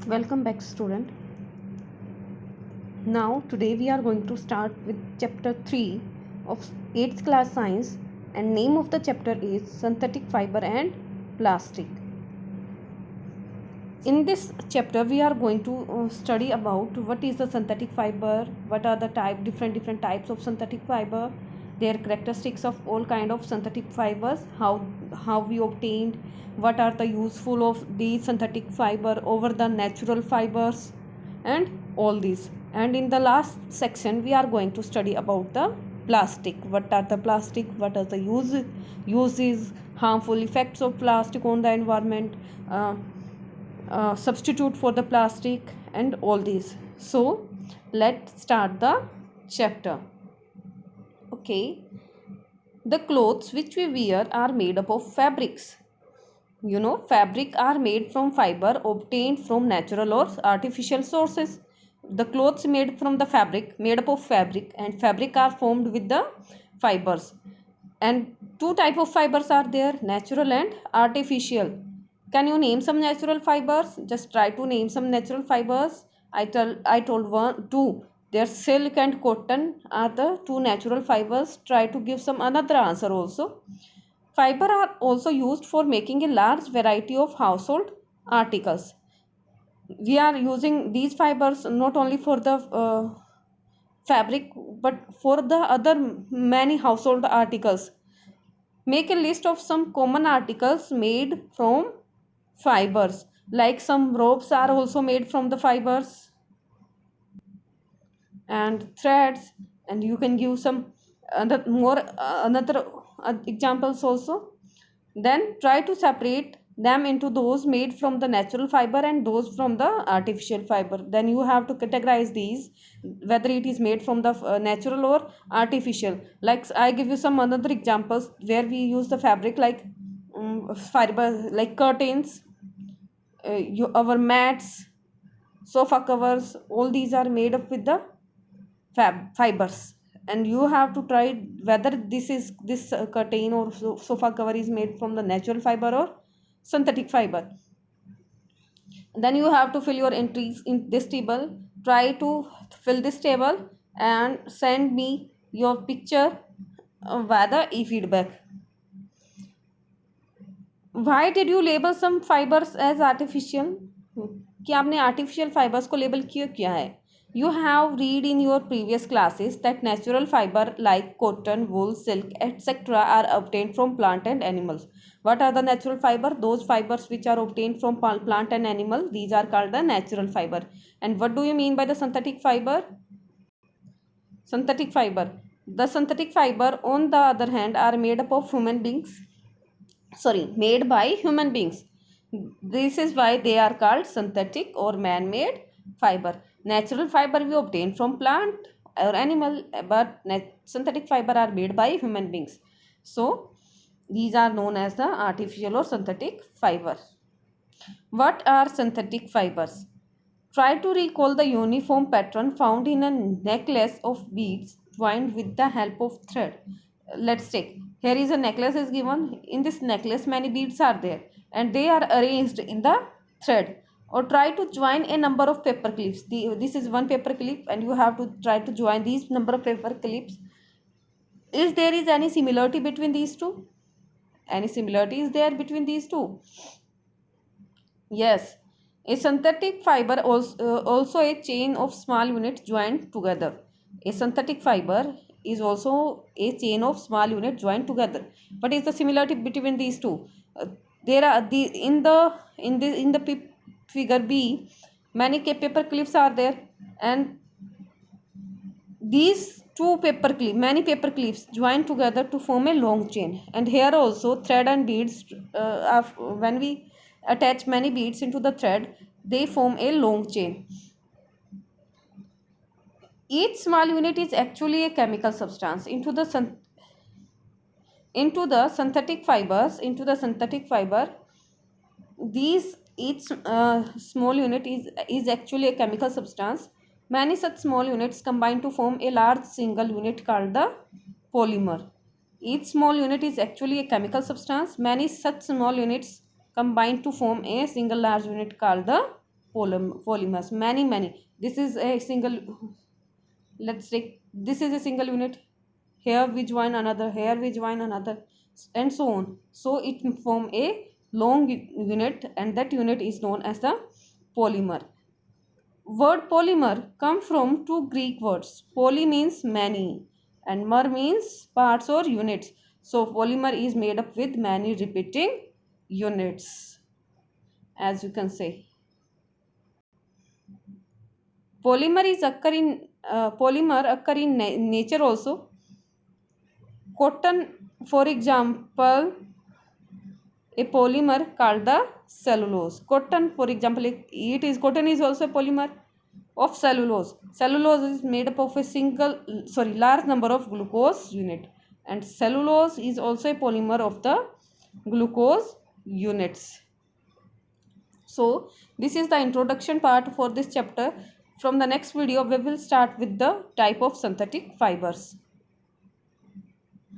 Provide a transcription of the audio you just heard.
Welcome back, student. Now today we are going to start with chapter 3 of 8th class science, and name of the chapter is synthetic fiber and plastic. In this chapter we are going to study about what is the synthetic fiber, what are the different types of synthetic fiber, their characteristics of all kind of synthetic fibers, how we obtained, what are the useful of these synthetic fiber over the natural fibers, and all these. And in the last section we are going to study about the plastic. What are the plastic, what are the uses, harmful effects of plastic on the environment, substitute for the plastic, and all these. So let's start the chapter. Okay, the clothes which we wear are made up of fabrics. Fabric are made from fiber obtained from natural or artificial sources. The clothes made from the fabric, made up of fabric, and fabric are formed with the fibers. And two type of fibers are there, natural and artificial. Can you name some natural fibers? Just try to name some natural fibers. I told one, two. Their silk and cotton are the two natural fibers. Try to give some another answer also. Fiber are also used for making a large variety of household articles. We are using these fibers not only for the fabric but for the other many household articles. Make a list of some common articles made from fibers. Like some ropes are also made from the fibers, and threads, and you can give some another examples also. Then try to separate them into those made from the natural fiber and those from the artificial fiber. Then you have to categorize these, whether it is made from the natural or artificial. Like I give you some another examples where we use the fabric, like fiber, like curtains, our mats, sofa covers, all these are made up with the fibers. And you have to try whether this curtain or sofa cover is made from the natural fiber or synthetic fiber. Then you have to fill your entries in this table. Try to fill this table and send me your picture via the e-feedback. Why did you label some fibers as artificial? कि आपने artificial fibers को label क्यों किया है? You have read in your previous classes that natural fiber like cotton, wool, silk, etc. are obtained from plant and animals. What are the natural fiber? Those fibers which are obtained from plant and animal. These are called the natural fiber. And what do you mean by the synthetic fiber? Synthetic fiber. The synthetic fiber, on the other hand, are made up of made by human beings. This is why they are called synthetic or man-made fiber. Natural fiber we obtain from plant or animal, but synthetic fiber are made by human beings. So these are known as the artificial or synthetic fiber. What are synthetic fibers? Try to recall the uniform pattern found in a necklace of beads joined with the help of thread. Let's take, here is a necklace is given. In this necklace many beads are there and they are arranged in the thread. Or try to join a number of paper clips. This is one paper clip and you have to try to join these number of paper clips. Is there is any similarity between these two? Any similarity is there between these two? Yes. A synthetic fiber also a chain of small units joined together. A synthetic fiber is also a chain of small units joined together. What is the similarity between these two? There are the in the figure B, many paper clips are there, and these many paper clips joined together to form a long chain. And here also thread and beads, when we attach many beads into the thread, they form a long chain. Each small unit is actually a chemical substance. Into the synthetic fiber, these each small unit is actually a chemical substance. Many such small units combine to form a large single unit called the polymer. Each small unit is actually a chemical substance. Many such small units combine to form a single large unit called the polymers, many. This is a single, let's take, this is a single unit, here we join another, here we join another, and so on. So it form a long unit, and that unit is known as the polymer. Word polymer come from two Greek words. Poly means many and mer means parts or units. So polymer is made up with many repeating units, as you can say. Polymer occur in nature also. Cotton, for example, a polymer called the cellulose. Cotton, for example, cotton is also a polymer of cellulose. Cellulose is made up of large number of glucose unit, and cellulose is also a polymer of the glucose units. So this is the introduction part for this chapter. From the next video we will start with the type of synthetic fibers.